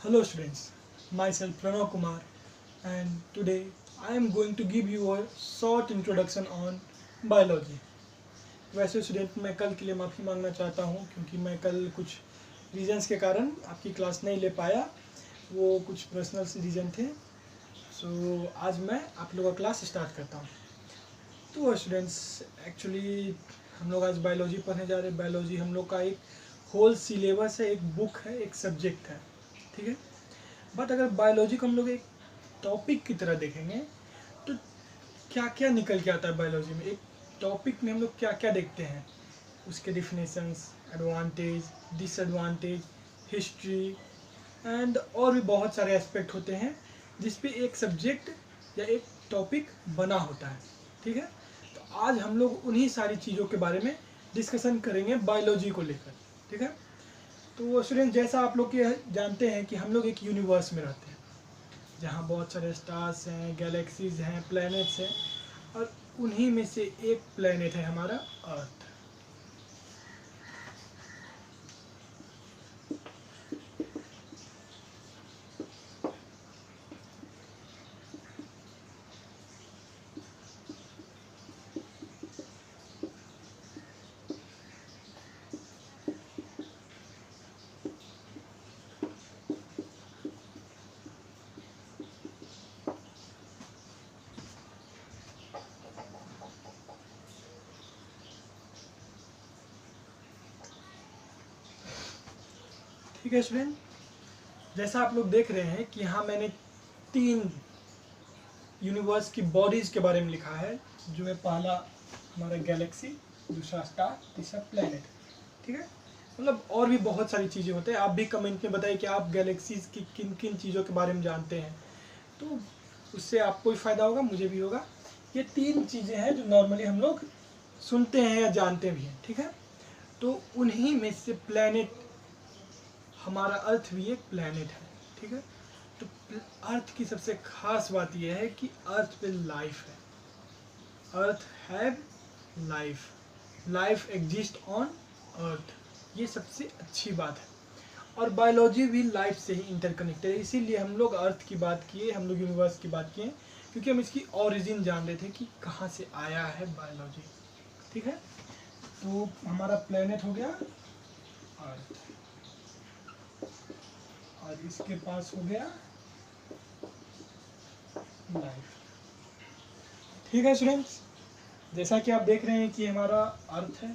Hello students, myself Pranav Kumar and today I am going to give you a short introduction on biology. वैसे student मैं कल के लिए माफ़ी मांगना चाहता हूँ क्योंकि मैं कल कुछ रीजंस के कारण आपकी क्लास नहीं ले पाया, वो कुछ पर्सनल रीज़न थे। आज मैं आप लोगों का क्लास स्टार्ट करता हूँ। तो स्टूडेंट्स एक्चुअली हम लोग आज बायोलॉजी पढ़ने जा रहे हैं। बायोलॉजी हम लोग का एक होल सिलेबस है, एक बुक है, एक सब्जेक्ट है, ठीक है। बट अगर बायोलॉजी को हम लोग एक टॉपिक की तरह देखेंगे तो क्या क्या निकल के आता है बायोलॉजी में। एक टॉपिक में हम लोग क्या क्या देखते हैं, उसके definitions, advantage, disadvantage, history and और भी बहुत सारे एस्पेक्ट होते हैं जिस पे एक सब्जेक्ट या एक टॉपिक बना होता है, ठीक है। तो आज हम लोग उन्हीं सारी चीज़ों के बारे में डिस्कशन करेंगे बायोलॉजी को लेकर, ठीक है। तो स्टूडेंट जैसा आप लोग के जानते हैं कि हम लोग एक यूनिवर्स में रहते हैं जहाँ बहुत सारे स्टार्स हैं, गैलेक्सीज हैं, प्लैनेट्स हैं और उन्हीं में से एक प्लैनेट है हमारा अर्थ। ठीक है स्टूडेंट, जैसा आप लोग देख रहे हैं कि यहाँ मैंने 3 यूनिवर्स की बॉडीज के बारे में लिखा है, जो है पहला हमारा गैलेक्सी, दूसरा स्टार, तीसरा प्लैनेट, ठीक है। मतलब और भी बहुत सारी चीज़ें होते हैं। आप भी कमेंट में बताइए कि आप गैलेक्सीज की किन किन चीज़ों के बारे में जानते हैं, तो उससे आपको भी फ़ायदा होगा, मुझे भी होगा। ये 3 चीज़ें हैं जो नॉर्मली हम लोग सुनते हैं या जानते भी हैं, ठीक है। तो उन्हीं में से प्लैनेट, हमारा अर्थ भी एक प्लैनेट है, ठीक है। तो अर्थ की सबसे खास बात यह है कि अर्थ पे लाइफ है। Earth have life, life exist on earth, ये सबसे अच्छी बात है। और बायोलॉजी भी लाइफ से ही इंटरकनेक्टेड है, इसीलिए हम लोग अर्थ की बात किए, हम लोग यूनिवर्स की बात किए, क्योंकि हम इसकी ओरिजिन जान रहे थे कि कहाँ से आया है बायोलॉजी, ठीक है। तो हमारा प्लेनेट हो गया अर्थ और इसके पास हो गया लाइफ, ठीक है स्टूडेंट्स। जैसा कि आप देख रहे हैं कि हमारा अर्थ है,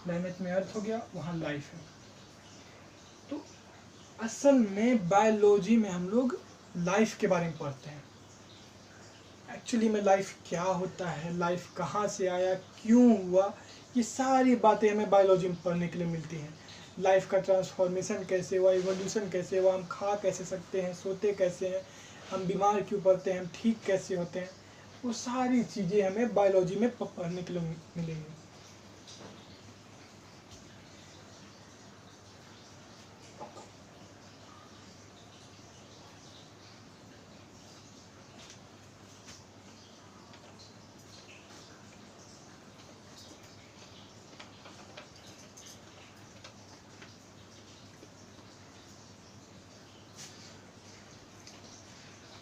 प्लेनेट में अर्थ हो गया, वहाँ लाइफ है। तो असल में बायोलॉजी में हम लोग लाइफ के बारे में पढ़ते हैं। एक्चुअली में लाइफ क्या होता है, लाइफ कहाँ से आया, क्यों हुआ, ये सारी बातें हमें बायोलॉजी में पढ़ने के लिए मिलती हैं। लाइफ का ट्रांसफॉर्मेशन कैसे हुआ, इवोल्यूशन कैसे हुआ, हम खा कैसे सकते हैं, सोते कैसे हैं, हम बीमार क्यों पड़ते हैं, हम ठीक कैसे होते हैं, वो सारी चीज़ें हमें बायोलॉजी में पढ़ने के लिए मिलेंगी।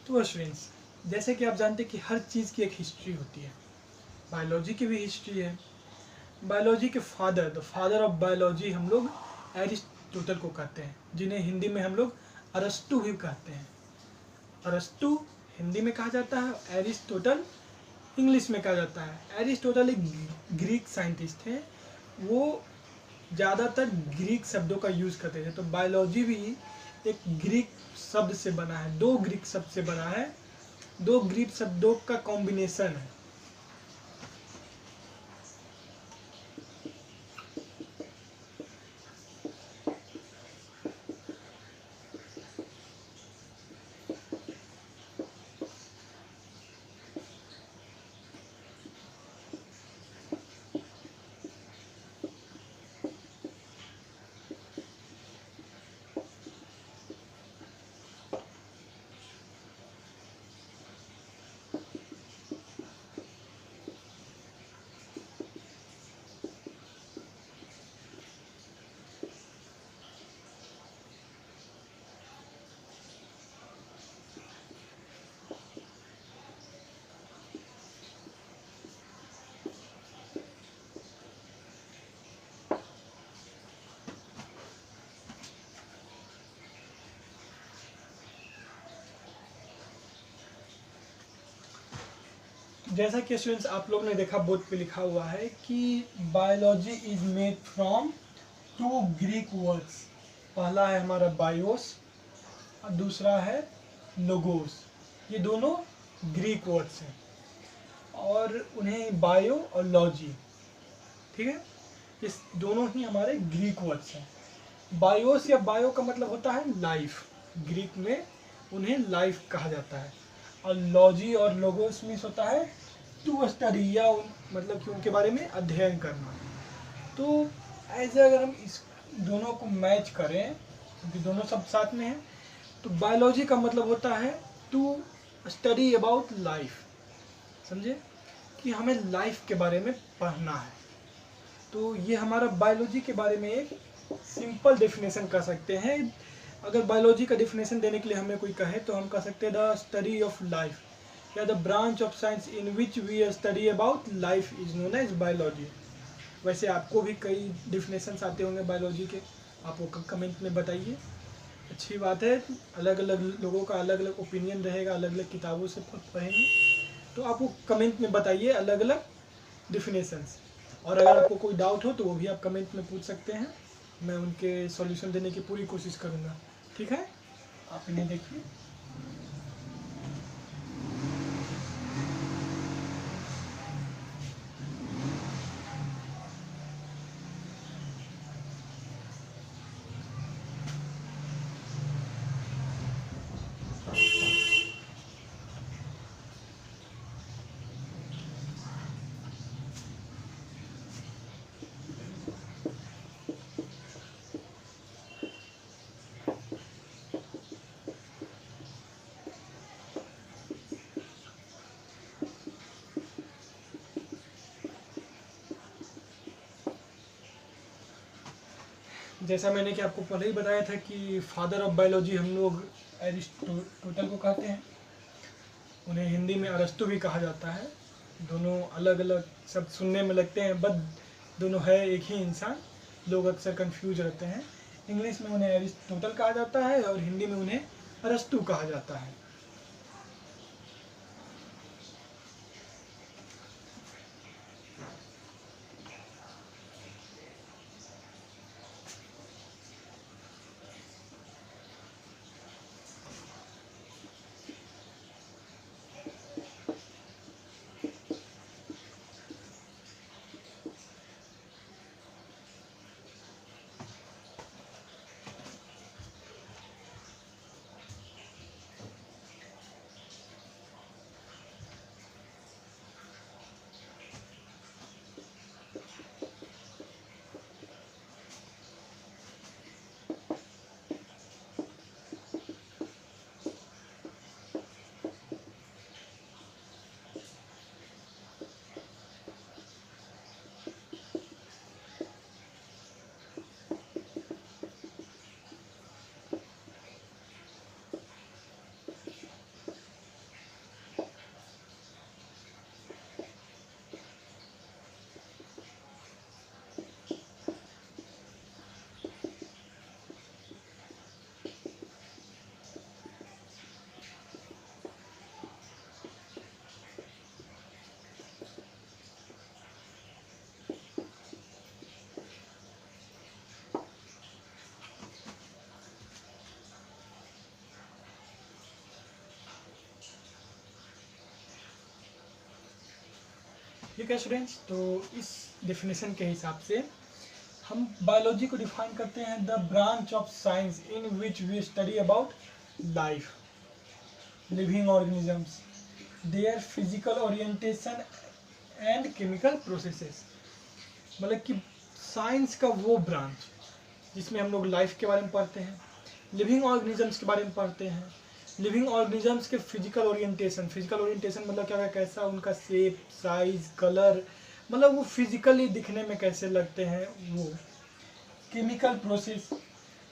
तो स्टूडेंट्स, जैसे कि आप जानते हैं कि हर चीज़ की एक हिस्ट्री होती है, बायोलॉजी की भी हिस्ट्री है। बायोलॉजी के father, the father of biology हम लोग एरिस्टोटल को कहते हैं, जिन्हें हिंदी में हम लोग अरस्तु भी कहते हैं। अरस्तु हिंदी में कहा जाता है, एरिस्टोटल इंग्लिश में कहा जाता है। एरिस्टोटल एक ग्रीक साइंटिस्ट थे, वो ज़्यादातर ग्रीक शब्दों का यूज़ करते थे। तो बायोलॉजी भी एक ग्रीक शब्द से बना है, 2 ग्रीक शब्द से बना है, 2 ग्रीक शब्दों का कॉम्बिनेशन है। जैसा कि स्टूडेंट्स आप लोग ने देखा बोर्ड पे लिखा हुआ है कि biology is made from two Greek words. पहला है हमारा बायोस और दूसरा है लोगोस। ये दोनों ग्रीक वर्ड्स हैं और उन्हें बायो और लॉजी, ठीक है, इस दोनों ही हमारे ग्रीक वर्ड्स हैं। बायोस या बायो का मतलब होता है लाइफ, ग्रीक में उन्हें लाइफ कहा जाता है। और लॉजी और लोगोस मीन्स होता है टू स्टडी या मतलब कि उनके बारे में अध्ययन करना। तो ऐसे अगर हम इस दोनों को मैच करें, क्योंकि दोनों सब साथ में हैं, तो बायोलॉजी का मतलब होता है टू स्टडी अबाउट लाइफ। समझे कि हमें लाइफ के बारे में पढ़ना है। तो ये हमारा बायोलॉजी के बारे में एक सिंपल डेफिनेशन कर सकते हैं। अगर बायोलॉजी का डेफिनेशन देने के लिए हमें कोई कहे तो हम कह सकते हैं द स्टडी ऑफ लाइफ या the branch of science in which we study about life is known as biology. वैसे आपको भी कई डेफिनेशंस आते होंगे बायोलॉजी के, आप वो कमेंट में बताइए। अच्छी बात है, अलग अलग लोगों का अलग अलग ओपिनियन रहेगा, अलग अलग किताबों से पढ़ेंगे, तो आप वो कमेंट में बताइए अलग अलग डेफिनेशंस। और अगर आपको कोई डाउट हो तो वो भी आप कमेंट में पूछ सकते हैं, मैं उनके सॉल्यूशन देने की पूरी कोशिश करूँगा। ठीक है, आप इन्हें देखिए। जैसा मैंने कि आपको पहले ही बताया था कि फादर ऑफ बायोलॉजी हम लोग एरिस्टोटल को कहते हैं। उन्हें हिंदी में अरस्तु भी कहा जाता है। दोनों अलग अलग शब्द सुनने में लगते हैं, बट दोनों है एक ही इंसान। लोग अक्सर कंफ्यूज रहते हैं। इंग्लिश में उन्हें एरिस्टोटल कहा जाता है और हिंदी में उन्हें अरस्तु कहा जाता है। ठीक है स्टूडेंट्स, तो इस डेफिनेशन के हिसाब से हम बायोलॉजी को डिफाइन करते हैं the branch of science in which we study about life, living organisms, their physical orientation and chemical processes. मतलब कि साइंस का वो ब्रांच जिसमें हम लोग लाइफ के बारे में पढ़ते हैं, लिविंग ऑर्गेनिजम्स के बारे में पढ़ते हैं, लिविंग ऑर्गेनिजम्स के फिजिकल ओरिएंटेशन मतलब क्या है, कैसा उनका शेप, साइज, कलर, मतलब वो फिजिकली दिखने में कैसे लगते हैं। वो केमिकल प्रोसेस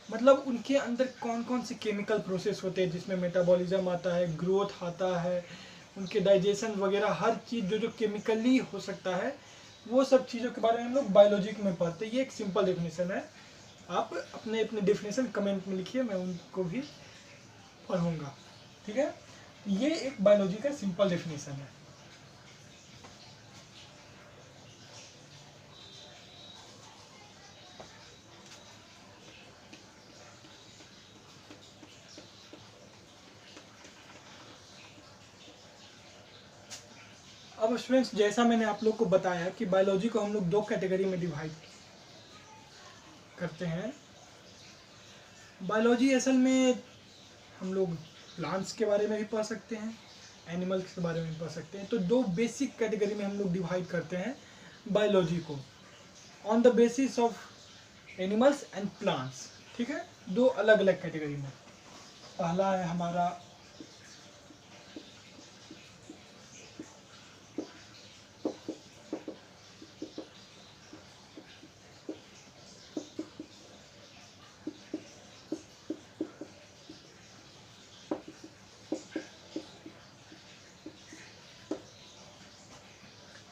मतलब उनके अंदर कौन कौन से केमिकल प्रोसेस होते हैं जिसमें मेटाबॉलिज्म आता है, ग्रोथ आता है, उनके डाइजेशन वगैरह हर चीज़ जो जो केमिकली हो सकता है, वो सब चीज़ों के बारे में हम लोग बायोलॉजी में पढ़ते हैं। ये एक सिंपल डेफिनेशन है। आप अपने अपने डेफिनेशन कमेंट में लिखिए, मैं उनको भी पढ़ूंगा। ठीक है, ये एक बायोलॉजी का सिंपल डेफिनेशन है। अब स्टूडेंट्स, जैसा मैंने आप लोग को बताया कि बायोलॉजी को हम लोग दो कैटेगरी में डिवाइड करते हैं। बायोलॉजी असल में हम लोग प्लांट्स के बारे में भी पढ़ सकते हैं, एनिमल्स के बारे में भी पढ़ सकते हैं। तो दो बेसिक कैटेगरी में हम लोग डिवाइड करते हैं बायोलॉजी को, on the basis of animals and plants. ठीक है, दो अलग अलग कैटेगरी में। पहला है हमारा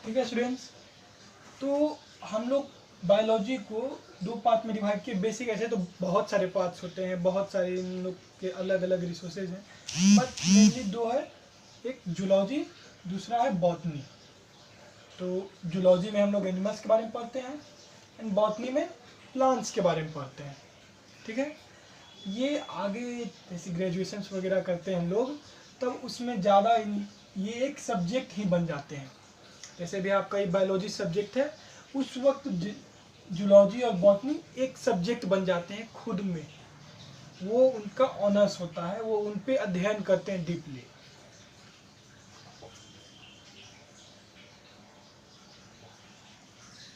ठीक है स्टूडेंट्स, तो हम लोग बायोलॉजी को दो पार्ट में डिवाइड किए। बेसिक ऐसे तो बहुत सारे पार्ट्स होते हैं, बहुत सारे इन लोग के अलग अलग रिसोर्सेज हैं, बट मेनली दो है, एक जूलॉजी, दूसरा है बॉटनी। तो जूलॉजी में हम लोग एनिमल्स के बारे में पढ़ते हैं एंड बॉटनी में प्लांट्स के बारे में पढ़ते हैं। ठीक है, ये आगे जैसे ग्रेजुएशन वगैरह करते हैं हम लोग, तब उसमें ज़्यादा ये एक सब्जेक्ट ही बन जाते हैं। जैसे भी आपका ये बायोलॉजी सब्जेक्ट है, उस वक्त जूलॉजी और बॉटनी एक सब्जेक्ट बन जाते हैं खुद में, वो उनका ऑनर्स होता है, वो उन पे अध्ययन करते हैं डीपली।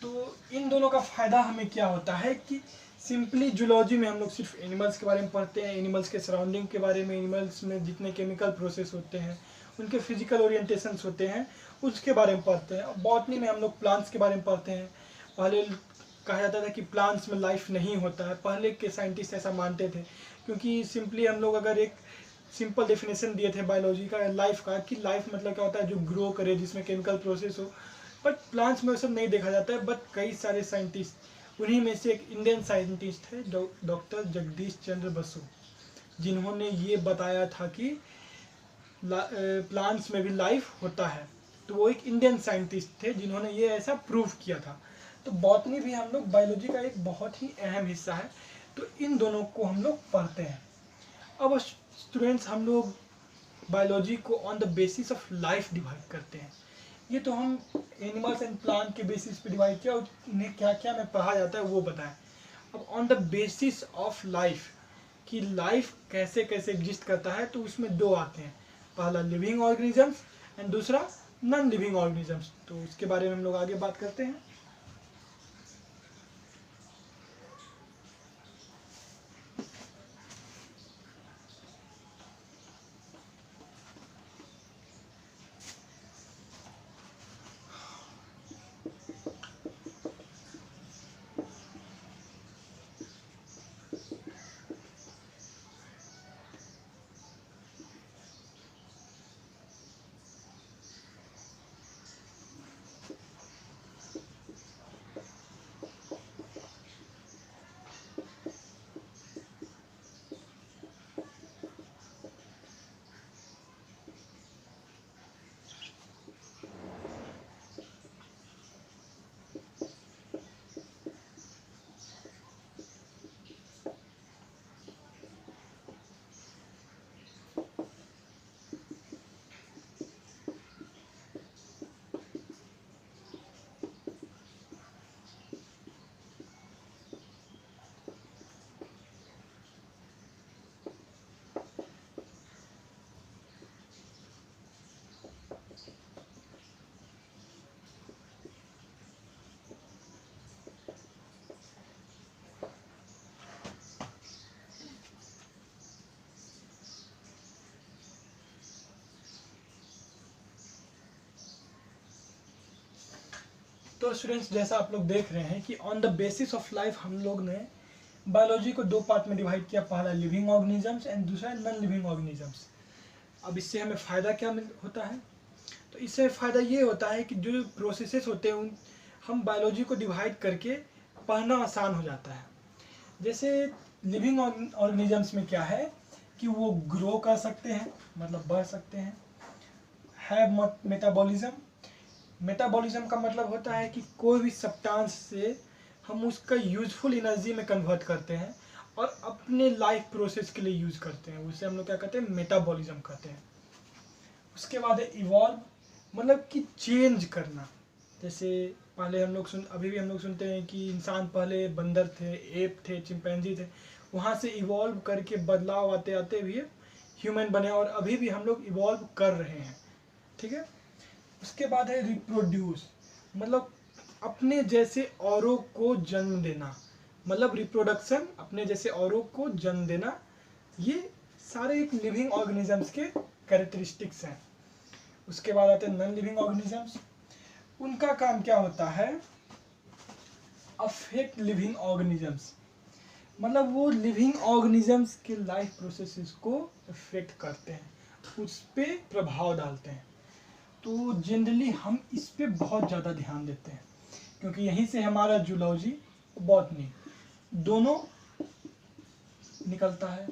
तो इन दोनों का फायदा हमें क्या होता है कि सिंपली जूलॉजी में हम लोग सिर्फ एनिमल्स के बारे में पढ़ते हैं, एनिमल्स के सराउंडिंग के बारे में, एनिमल्स में जितने केमिकल प्रोसेस होते हैं, उनके फिजिकल ओरिएंटेशंस होते हैं, उसके बारे में पढ़ते हैं। बॉटनी में हम लोग प्लांट्स के बारे में पढ़ते हैं। पहले कहा जाता था कि प्लांट्स में लाइफ नहीं होता है, पहले के साइंटिस्ट ऐसा मानते थे, क्योंकि सिंपली हम लोग अगर एक सिंपल डेफिनेशन दिए थे बायोलॉजी का, लाइफ का, कि लाइफ मतलब क्या होता है, जो ग्रो करे, जिसमें केमिकल प्रोसेस हो। बट प्लांट्स में वो सब नहीं देखा जाता है। बट कई सारे साइंटिस्ट, उन्हीं में से एक इंडियन साइंटिस्ट है डॉक्टर जगदीश चंद्र बसु, जिन्होंने ये बताया था कि प्लांट्स में भी लाइफ होता है। तो वो एक इंडियन साइंटिस्ट थे जिन्होंने ये ऐसा प्रूव किया था। तो बॉटनी भी हम लोग बायोलॉजी का एक बहुत ही अहम हिस्सा है। तो इन दोनों को हम लोग पढ़ते हैं। अब स्टूडेंट्स, हम लोग बायोलॉजी को on the basis of life divide करते हैं। ये तो हम एनिमल्स एंड प्लांट के बेसिस पे डिवाइड किया, उन्हें क्या क्या में पढ़ा जाता है वो बताएं। अब on the basis of life, कि लाइफ कैसे कैसे एग्जिस्ट करता है, तो उसमें दो आते हैं। पहला लिविंग ऑर्गेनिजम्स एंड दूसरा नॉन लिविंग ऑर्गेनिजम्स। तो उसके बारे में हम लोग आगे बात करते हैं। तो स्टूडेंट्स, जैसा आप लोग देख रहे हैं कि on the basis of life हम लोग ने बायोलॉजी को दो पार्ट में डिवाइड किया। पहला लिविंग ऑर्गेनिजम्स एंड दूसरा नॉन लिविंग ऑर्गेनिजम्स। अब इससे हमें फ़ायदा क्या होता है? तो इससे फ़ायदा ये होता है कि जो प्रोसेसेस होते हैं, उन हम बायोलॉजी को डिवाइड करके पढ़ना आसान हो जाता है। जैसे लिविंग ऑर्गेनिजम्स में क्या है कि वो ग्रो कर सकते हैं, मतलब बढ़ सकते हैं, है मेटाबॉलिज्म। मेटाबॉलिज्म का मतलब होता है कि कोई भी सब्सटेंस से हम उसका यूजफुल एनर्जी में कन्वर्ट करते हैं और अपने लाइफ प्रोसेस के लिए यूज़ करते हैं। उसे हम लोग क्या कहते हैं? मेटाबॉलिज्म कहते हैं। उसके बाद है इवॉल्व। मतलब कि चेंज करना। जैसे पहले हम लोग अभी भी हम लोग सुनते हैं कि इंसान पहले बंदर थे, एप थे, चिंपैंजी थे, वहाँ से इवॉल्व करके बदलाव आते आते भी ह्यूमन बने और अभी भी हम लोग इवॉल्व कर रहे हैं। ठीक है। उसके बाद है रिप्रोड्यूस, मतलब अपने जैसे औरों को जन्म देना, मतलब रिप्रोडक्शन, अपने जैसे औरों को जन्म देना। ये सारे एक लिविंग ऑर्गेनिजम्स के कैरेक्टरिस्टिक्स हैं। उसके बाद आते हैं नॉन लिविंग ऑर्गेनिजम्स। उनका काम क्या होता है, अफेक्ट लिविंग ऑर्गेनिजम्स, मतलब वो लिविंग ऑर्गेनिजम्स के लाइफ प्रोसेसेस को अफेक्ट करते हैं, उस पर प्रभाव डालते हैं। तो जनरली हम इस पे बहुत ज़्यादा ध्यान देते हैं क्योंकि यहीं से हमारा जूलॉजी, बॉटनी दोनों निकलता है।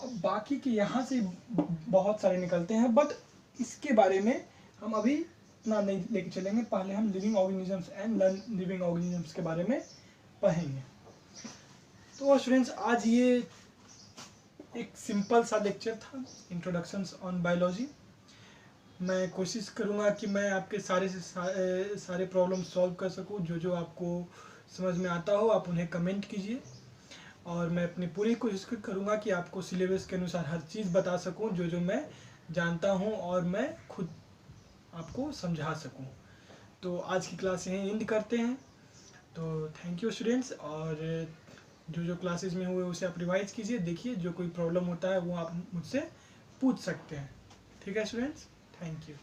अब बाकी के यहाँ से बहुत सारे निकलते हैं, बट इसके बारे में हम अभी इतना नहीं लेके चलेंगे। पहले हम living organisms and non living organisms के बारे में पढ़ेंगे। तो स्टूडेंट्स, आज ये एक सिंपल सा लेक्चर था, इंट्रोडक्शंस ऑन बायोलॉजी। मैं कोशिश करूँगा कि मैं आपके सारे से सारे प्रॉब्लम सॉल्व कर सकूँ। जो जो आपको समझ में आता हो आप उन्हें कमेंट कीजिए, और मैं अपनी पूरी कोशिश करूँगा कि आपको सिलेबस के अनुसार हर चीज़ बता सकूँ जो जो मैं जानता हूँ और मैं खुद आपको समझा सकूँ। तो आज की क्लास यहीं एंड करते हैं। तो थैंक यू स्टूडेंट्स, और जो जो क्लासेस में हुए उसे आप रिवाइज कीजिए, देखिए जो कोई प्रॉब्लम होता है वो आप मुझसे पूछ सकते हैं। ठीक है स्टूडेंट्स, थैंक यू।